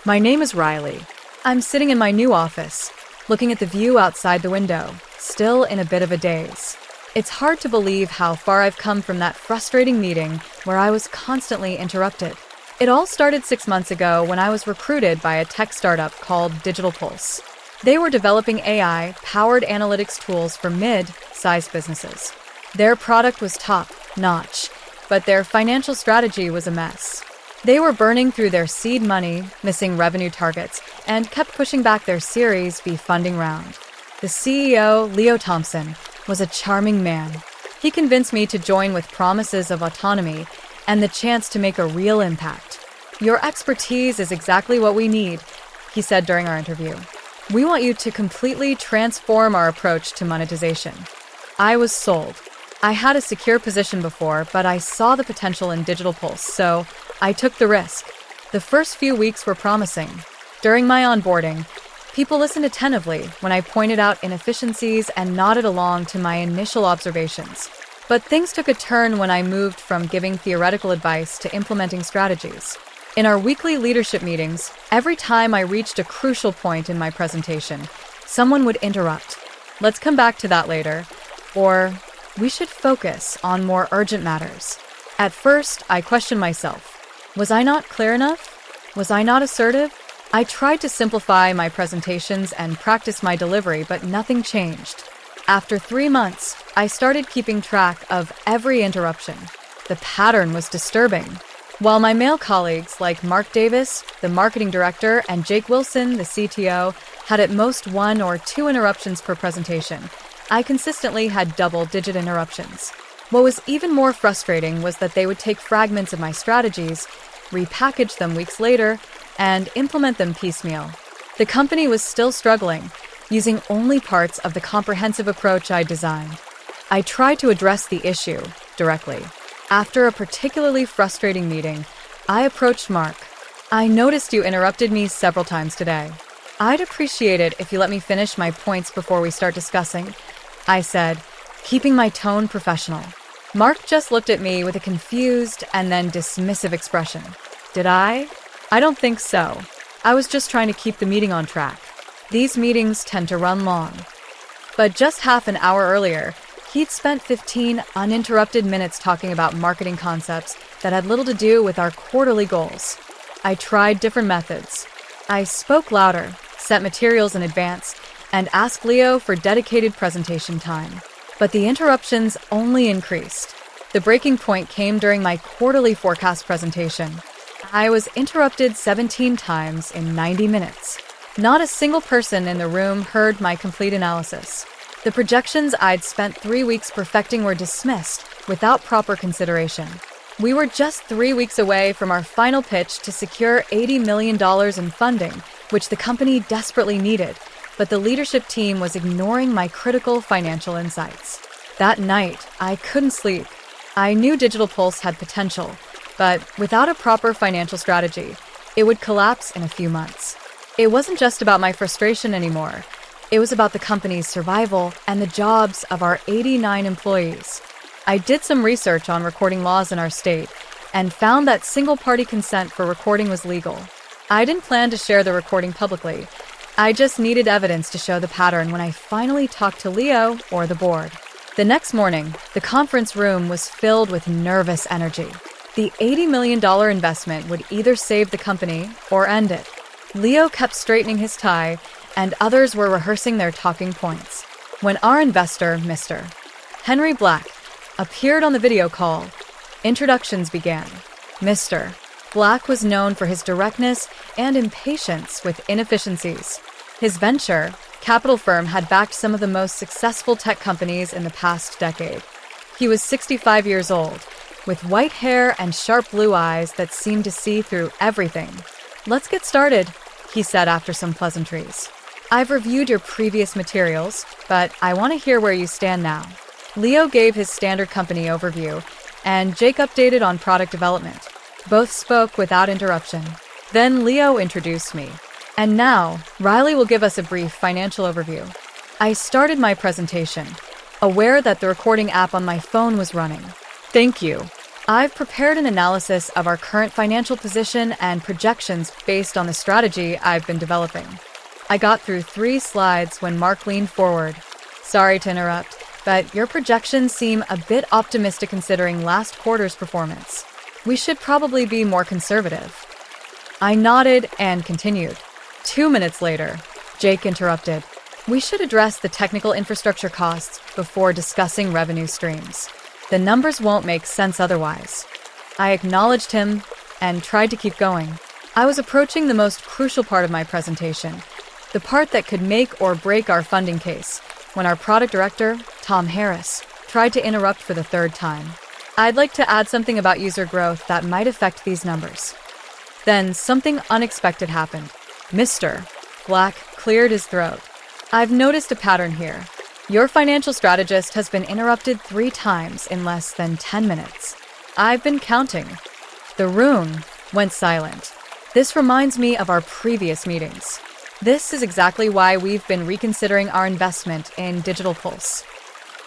My name is Riley. I'm sitting in my new office, looking at the view outside the window, still in a bit of a daze. It's hard to believe how far I've come from that frustrating meeting where I was constantly interrupted. It all started 6 months ago when I was recruited by a tech startup called Digital Pulse. They were developing AI-powered analytics tools for mid-sized businesses. Their product was top-notch, but their financial strategy was a mess. They were burning through their seed money, missing revenue targets, and kept pushing back their Series B funding round. The CEO, Leo Thompson, was a charming man. He convinced me to join with promises of autonomy and the chance to make a real impact. "Your expertise is exactly what we need," he said during our interview. "We want you to completely transform our approach to monetization." I was sold. I had a secure position before, but I saw the potential in Digital Pulse, so I took the risk. The first few weeks were promising. During my onboarding, people listened attentively when I pointed out inefficiencies and nodded along to my initial observations. But things took a turn when I moved from giving theoretical advice to implementing strategies. In our weekly leadership meetings, every time I reached a crucial point in my presentation, someone would interrupt. "Let's come back to that later," or "We should focus on more urgent matters." At first, I questioned myself. Was I not clear enough? Was I not assertive? I tried to simplify my presentations and practice my delivery, but nothing changed. After 3 months, I started keeping track of every interruption. The pattern was disturbing. While my male colleagues like Mark Davis, the marketing director, and Jake Wilson, the CTO, had at most 1 or 2 interruptions per presentation, I consistently had double-digit interruptions. What was even more frustrating was that they would take fragments of my strategies, repackage them weeks later, and implement them piecemeal. The company was still struggling, using only parts of the comprehensive approach I designed. I tried to address the issue directly. After a particularly frustrating meeting, I approached Mark. "I noticed you interrupted me several times today. I'd appreciate it if you let me finish my points before we start discussing," I said, keeping my tone professional. Mark just looked at me with a confused and then dismissive expression. Did I? I don't think so. I was just trying to keep the meeting on track. These meetings tend to run long. But just half an hour earlier, he'd spent 15 uninterrupted minutes talking about marketing concepts that had little to do with our quarterly goals. I tried different methods. I spoke louder, set materials in advance, and asked Leo for dedicated presentation time. But the interruptions only increased. The breaking point came during my quarterly forecast presentation. I was interrupted 17 times in 90 minutes. Not a single person in the room heard my complete analysis. The projections I'd spent 3 weeks perfecting were dismissed without proper consideration. We were just 3 weeks away from our final pitch to secure $80 million in funding, which the company desperately needed, but the leadership team was ignoring my critical financial insights. That night, I couldn't sleep. I knew Digital Pulse had potential, but without a proper financial strategy, it would collapse in a few months. It wasn't just about my frustration anymore. It was about the company's survival and the jobs of our 89 employees. I did some research on recording laws in our state and found that single-party consent for recording was legal. I didn't plan to share the recording publicly. I just needed evidence to show the pattern when I finally talked to Leo or the board. The next morning, the conference room was filled with nervous energy. The $80 million investment would either save the company or end it. Leo kept straightening his tie, and others were rehearsing their talking points. When our investor, Mr. Henry Black, appeared on the video call, introductions began. Mr. Black was known for his directness and impatience with inefficiencies. His venture capital firm had backed some of the most successful tech companies in the past decade. He was 65 years old, with white hair and sharp blue eyes that seemed to see through everything. "Let's get started," he said after some pleasantries. "I've reviewed your previous materials, but I want to hear where you stand now." Leo gave his standard company overview, and Jake updated on product development. Both spoke without interruption. Then Leo introduced me. And now, Riley will give us a brief financial overview. I started my presentation, aware that the recording app on my phone was running. "Thank you," I've prepared an analysis of our current financial position and projections based on the strategy I've been developing. I got through 3 slides when Mark leaned forward. Sorry to interrupt, but your projections seem a bit optimistic considering last quarter's performance. We should probably be more conservative. I nodded and continued. 2 minutes later, Jake interrupted. We should address the technical infrastructure costs before discussing revenue streams. The numbers won't make sense otherwise. I acknowledged him and tried to keep going. I was approaching the most crucial part of my presentation, the part that could make or break our funding case, when our product director, Tom Harris, tried to interrupt for the 3rd time. I'd like to add something about user growth that might affect these numbers. Then something unexpected happened. Mr. Black cleared his throat. I've noticed a pattern here. Your financial strategist has been interrupted 3 times in less than 10 minutes. I've been counting. The room went silent. This reminds me of our previous meetings. This is exactly why we've been reconsidering our investment in Digital Pulse.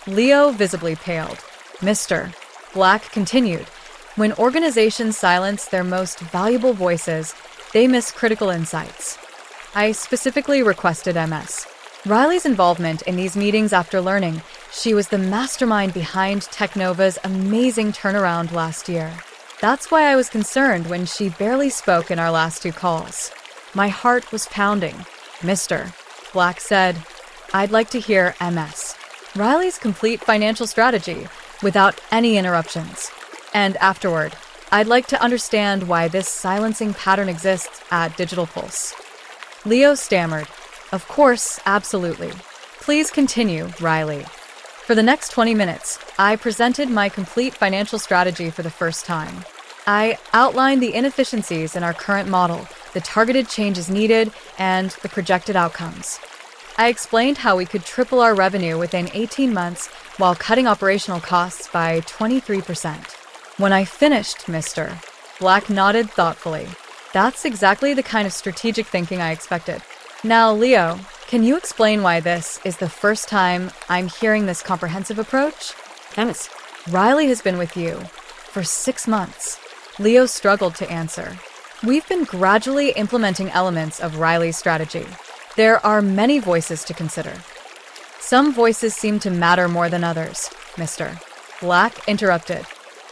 Leo visibly paled. Mr. Black continued. When organizations silence their most valuable voices, they miss critical insights. I specifically requested MS. Riley's involvement in these meetings after learning she was the mastermind behind Technova's amazing turnaround last year. That's why I was concerned when she barely spoke in our last 2 calls. My heart was pounding. Mr. Black said, I'd like to hear MS. Riley's complete financial strategy without any interruptions. And afterward, I'd like to understand why this silencing pattern exists at Digital Pulse. Leo stammered, Of course, absolutely. Please continue, Riley. For the next 20 minutes, I presented my complete financial strategy for the first time. I outlined the inefficiencies in our current model, the targeted changes needed, and the projected outcomes. I explained how we could triple our revenue within 18 months while cutting operational costs by 23%. When I finished, Mr. Black nodded thoughtfully. That's exactly the kind of strategic thinking I expected. Now, Leo, can you explain why this is the first time I'm hearing this comprehensive approach? MS. Riley has been with you for 6 months. Leo struggled to answer. We've been gradually implementing elements of Riley's strategy. There are many voices to consider. Some voices seem to matter more than others, Mr. Black interrupted.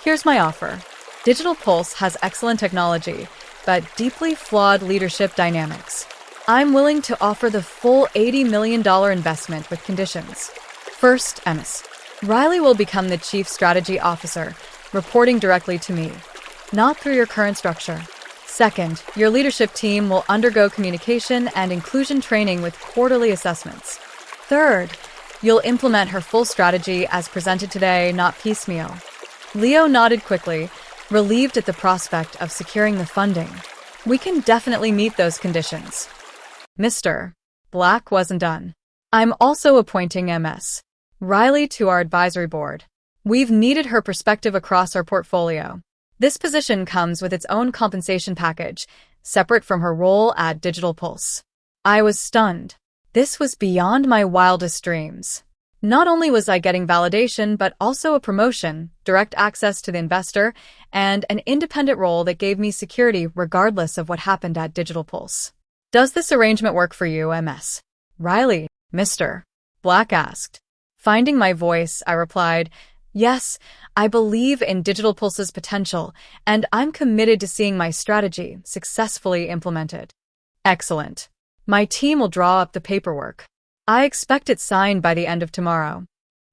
Here's my offer. Digital Pulse has excellent technology, but deeply flawed leadership dynamics. I'm willing to offer the full $80 million investment with conditions. First, MS. Riley will become the Chief Strategy Officer, reporting directly to me, not through your current structure. Second, your leadership team will undergo communication and inclusion training with quarterly assessments. Third, you'll implement her full strategy as presented today, not piecemeal. Leo nodded quickly, relieved at the prospect of securing the funding. We can definitely meet those conditions. Mr. Black wasn't done. I'm also appointing MS. Riley to our advisory board. We've needed her perspective across our portfolio. This position comes with its own compensation package, separate from her role at Digital Pulse. I was stunned. This was beyond my wildest dreams. Not only was I getting validation, but also a promotion, direct access to the investor, and an independent role that gave me security regardless of what happened at Digital Pulse. Does this arrangement work for you, MS? Riley, Mr. Black asked. Finding my voice, I replied, Yes, I believe in Digital Pulse's potential, and I'm committed to seeing my strategy successfully implemented. Excellent. My team will draw up the paperwork. I expect it signed by the end of tomorrow.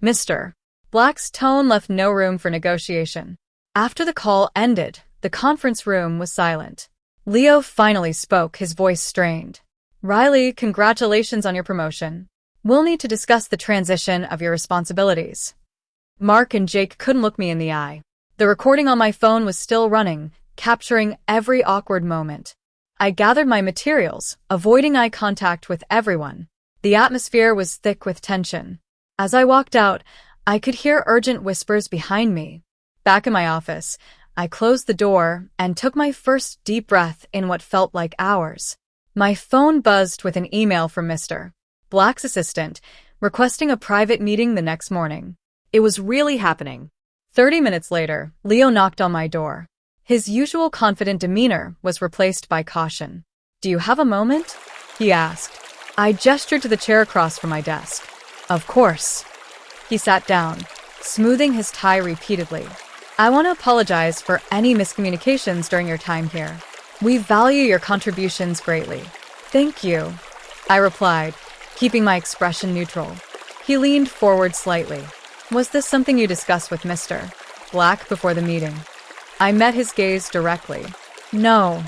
Mr. Black's tone left no room for negotiation. After the call ended, the conference room was silent. Leo finally spoke, his voice strained. Riley, congratulations on your promotion. We'll need to discuss the transition of your responsibilities. Mark and Jake couldn't look me in the eye. The recording on my phone was still running, capturing every awkward moment. I gathered my materials, avoiding eye contact with everyone. The atmosphere was thick with tension. As I walked out, I could hear urgent whispers behind me. Back in my office, I closed the door and took my first deep breath in what felt like hours. My phone buzzed with an email from Mr. Black's assistant, requesting a private meeting the next morning. It was really happening. 30 minutes later, Leo knocked on my door. His usual confident demeanor was replaced by caution. "Do you have a moment?" he asked. I gestured to the chair across from my desk. "Of course." He sat down, smoothing his tie repeatedly. "I want to apologize for any miscommunications during your time here. We value your contributions greatly." "Thank you," I replied, keeping my expression neutral. He leaned forward slightly. "Was this something you discussed with Mr. Black before the meeting?" I met his gaze directly. "No."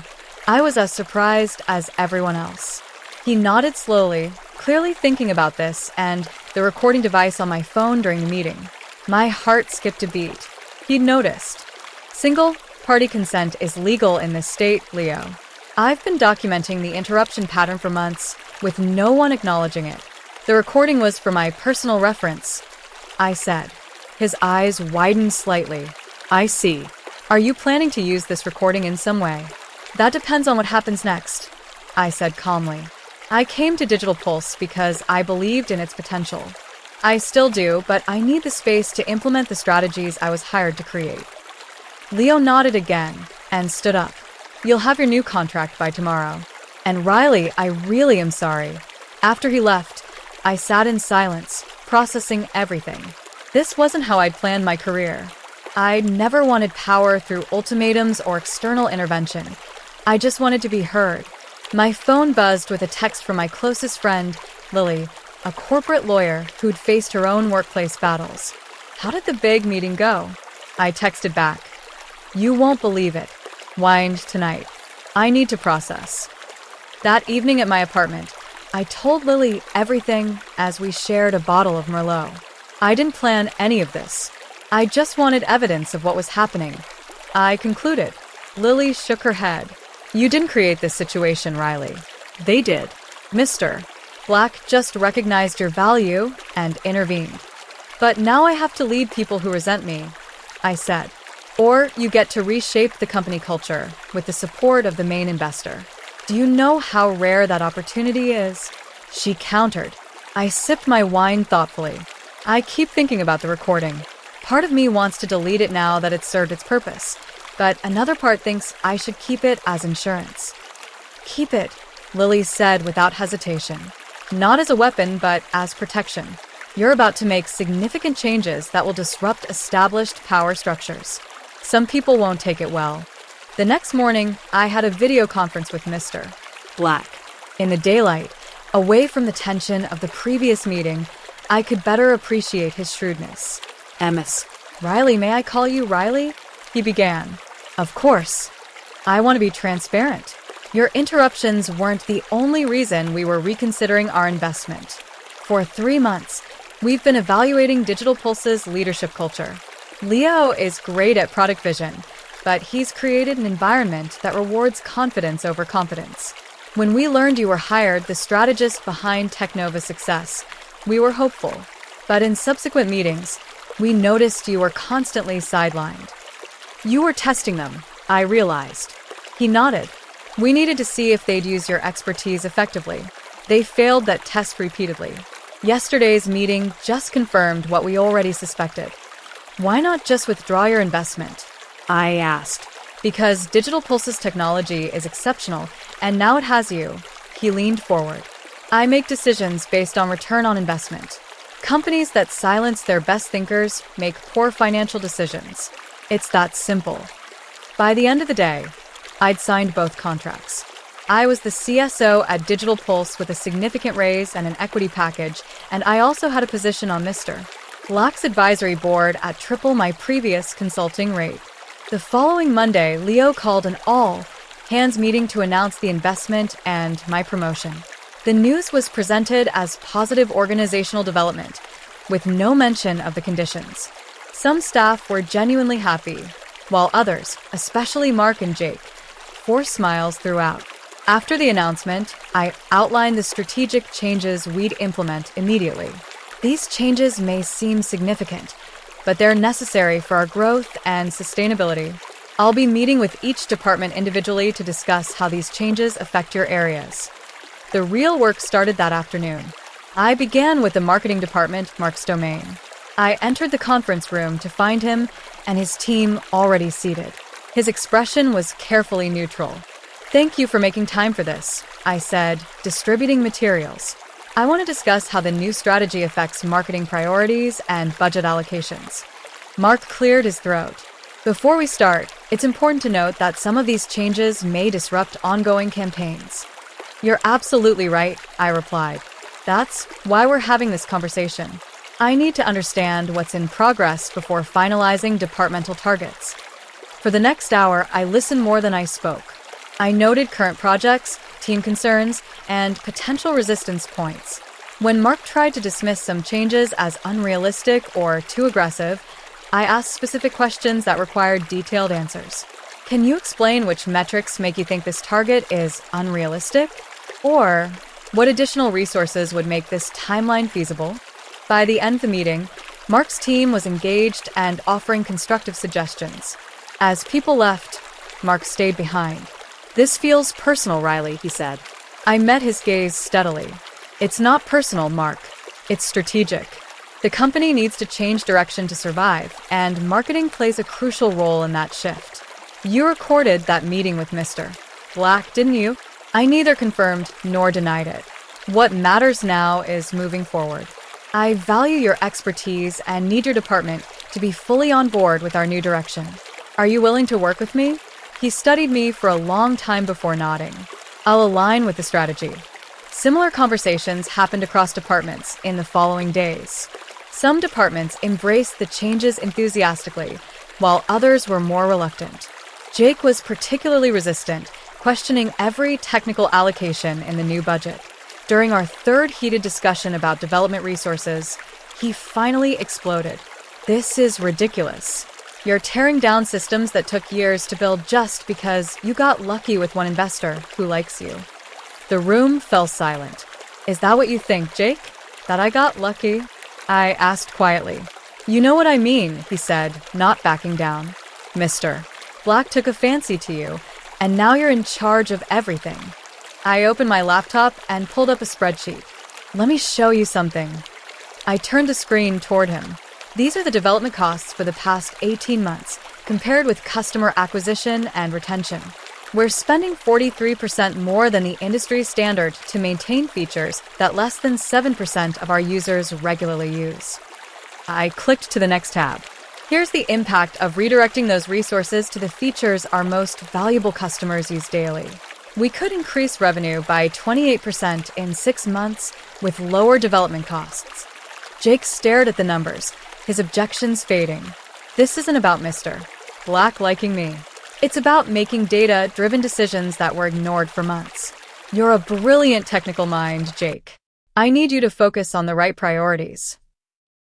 I was as surprised as everyone else. He nodded slowly, clearly thinking about this and the recording device on my phone during the meeting. My heart skipped a beat. He'd noticed. Single-party consent is legal in this state, Leo. I've been documenting the interruption pattern for months, with no one acknowledging it. The recording was for my personal reference, I said. His eyes widened slightly. "I see. Are you planning to use this recording in some way?" "That depends on what happens next," I said calmly. I came to Digital Pulse because I believed in its potential. I still do, but I need the space to implement the strategies I was hired to create. Leo nodded again and stood up. "You'll have your new contract by tomorrow." "And Riley, I really am sorry." After he left, I sat in silence, processing everything. This wasn't how I'd planned my career. I'd never wanted power through ultimatums or external intervention. I just wanted to be heard. My phone buzzed with a text from my closest friend, Lily, a corporate lawyer who'd faced her own workplace battles. "How did the big meeting go?" I texted back. "You won't believe it. Whined tonight. I need to process." That evening at my apartment, I told Lily everything as we shared a bottle of Merlot. I didn't plan any of this. I just wanted evidence of what was happening. I concluded. Lily shook her head. "You didn't create this situation, Riley. They did. Mr. Black just recognized your value and intervened. But now I have to lead people who resent me," I said. "Or you get to reshape the company culture with the support of the main investor. Do you know how rare that opportunity is?" She countered. I sipped my wine thoughtfully. I keep thinking about the recording. Part of me wants to delete it now that it's served its purpose, but another part thinks I should keep it as insurance. "Keep it," Lily said without hesitation. "Not as a weapon, but as protection. You're about to make significant changes that will disrupt established power structures. Some people won't take it well." The next morning, I had a video conference with Mr. Black. In the daylight, away from the tension of the previous meeting, I could better appreciate his shrewdness. "Ms. Riley, may I call you Riley?" he began. "Of course. I want to be transparent. Your interruptions weren't the only reason we were reconsidering our investment. For 3 months, we've been evaluating Digital Pulse's leadership culture. Leo is great at product vision, but he's created an environment that rewards confidence over confidence. When we learned you were hired the strategist behind Technova's success, we were hopeful. But in subsequent meetings, we noticed you were constantly sidelined. You were testing them, I realized." He nodded. "We needed to see if they'd use your expertise effectively. They failed that test repeatedly. Yesterday's meeting just confirmed what we already suspected." "Why not just withdraw your investment?" I asked. "Because Digital Pulse's technology is exceptional, and now it has you." He leaned forward. "I make decisions based on return on investment. Companies that silence their best thinkers make poor financial decisions. It's that simple." By the end of the day, I'd signed both contracts. I was the CSO at Digital Pulse with a significant raise and an equity package, and I also had a position on Mr. Black's advisory board at triple my previous consulting rate. The following Monday, Leo called an all-hands meeting to announce the investment and my promotion. The news was presented as positive organizational development, with no mention of the conditions. Some staff were genuinely happy, while others, especially Mark and Jake, forced smiles throughout. After the announcement, I outlined the strategic changes we'd implement immediately. These changes may seem significant, but they're necessary for our growth and sustainability. I'll be meeting with each department individually to discuss how these changes affect your areas. The real work started that afternoon. I began with the marketing department, Mark's domain. I entered the conference room to find him and his team already seated. His expression was carefully neutral. "Thank you for making time for this," I said, distributing materials. "I want to discuss how the new strategy affects marketing priorities and budget allocations." Mark cleared his throat. "Before we start, it's important to note that some of these changes may disrupt ongoing campaigns." "You're absolutely right," I replied. "That's why we're having this conversation. I need to understand what's in progress before finalizing departmental targets." For the next hour, I listened more than I spoke. I noted current projects, team concerns, and potential resistance points. When Mark tried to dismiss some changes as unrealistic or too aggressive, I asked specific questions that required detailed answers. "Can you explain which metrics make you think this target is unrealistic? Or what additional resources would make this timeline feasible?" By the end of the meeting, Mark's team was engaged and offering constructive suggestions. As people left, Mark stayed behind. "This feels personal, Riley," he said. I met his gaze steadily. "It's not personal, Mark. It's strategic. The company needs to change direction to survive, and marketing plays a crucial role in that shift. You recorded that meeting with Mr. Black, didn't you?" I neither confirmed nor denied it. What matters now is moving forward. I value your expertise and need your department to be fully on board with our new direction. Are you willing to work with me? He studied me for a long time before nodding. I'll align with the strategy. Similar conversations happened across departments in the following days. Some departments embraced the changes enthusiastically, while others were more reluctant. Jake was particularly resistant, questioning every technical allocation in the new budget. During our third heated discussion about development resources, he finally exploded. "This is ridiculous. You're tearing down systems that took years to build just because you got lucky with one investor who likes you." The room fell silent. "Is that what you think, Jake? That I got lucky?" I asked quietly. "You know what I mean," he said, not backing down. "Mr. Black took a fancy to you, and now you're in charge of everything." I opened my laptop and pulled up a spreadsheet. "Let me show you something." I turned the screen toward him. These are the development costs for the past 18 months, compared with customer acquisition and retention. We're spending 43% more than the industry standard to maintain features that less than 7% of our users regularly use. I clicked to the next tab. Here's the impact of redirecting those resources to the features our most valuable customers use daily. We could increase revenue by 28% in 6 months with lower development costs. Jake stared at the numbers, his objections fading. "This isn't about Mr. Black liking me. It's about making data-driven decisions that were ignored for months. You're a brilliant technical mind, Jake. I need you to focus on the right priorities."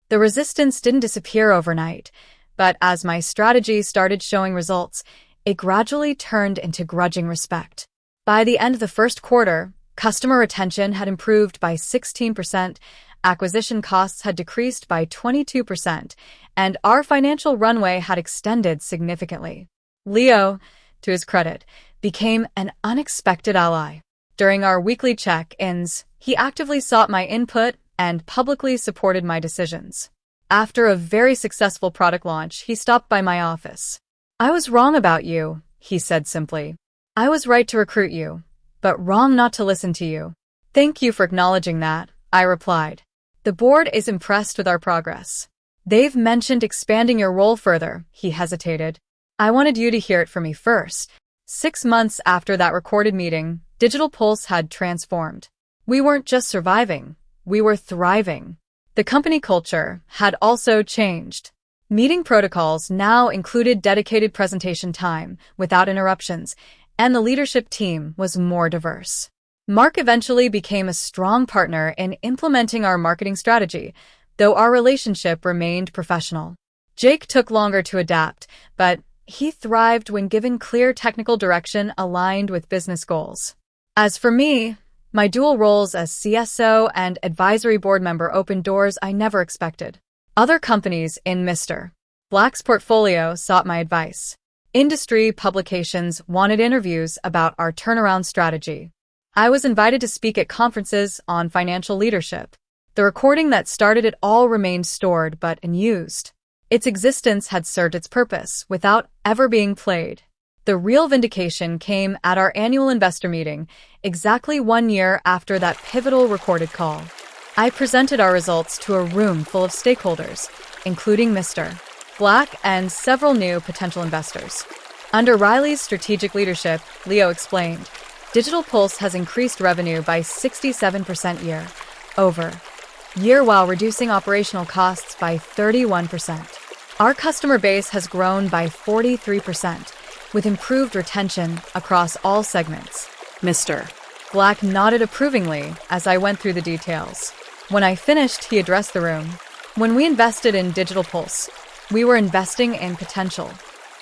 The resistance didn't disappear overnight, but as my strategy started showing results, it gradually turned into grudging respect. By the end of the first quarter, customer retention had improved by 16%, acquisition costs had decreased by 22%, and our financial runway had extended significantly. Leo, to his credit, became an unexpected ally. During our weekly check-ins, he actively sought my input and publicly supported my decisions. After a very successful product launch, he stopped by my office. "I was wrong about you," he said simply. "I was right to recruit you, but wrong not to listen to you." "Thank you for acknowledging that," I replied. "The board is impressed with our progress." "They've mentioned expanding your role further," he hesitated. "I wanted you to hear it from me first." 6 months after that recorded meeting, Digital Pulse had transformed. We weren't just surviving, we were thriving. The company culture had also changed. Meeting protocols now included dedicated presentation time without interruptions, and the leadership team was more diverse. Mark eventually became a strong partner in implementing our marketing strategy, though our relationship remained professional. Jake took longer to adapt, but he thrived when given clear technical direction aligned with business goals. As for me, my dual roles as CSO and advisory board member opened doors I never expected. Other companies in Mr. Black's portfolio sought my advice. Industry publications wanted interviews about our turnaround strategy. I was invited to speak at conferences on financial leadership. The recording that started it all remained stored but unused. Its existence had served its purpose without ever being played. The real vindication came at our annual investor meeting, exactly 1 year after that pivotal recorded call. I presented our results to a room full of stakeholders, including Mr. Black and several new potential investors. Under Riley's strategic leadership, Leo explained, Digital Pulse has increased revenue by 67% year-over-year while reducing operational costs by 31%. Our customer base has grown by 43%, with improved retention across all segments. Mr. Black nodded approvingly as I went through the details. When I finished, he addressed the room. When we invested in Digital Pulse, we were investing in potential.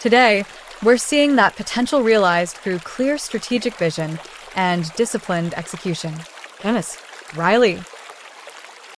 Today, we're seeing that potential realized through clear strategic vision and disciplined execution. Dennis, Riley,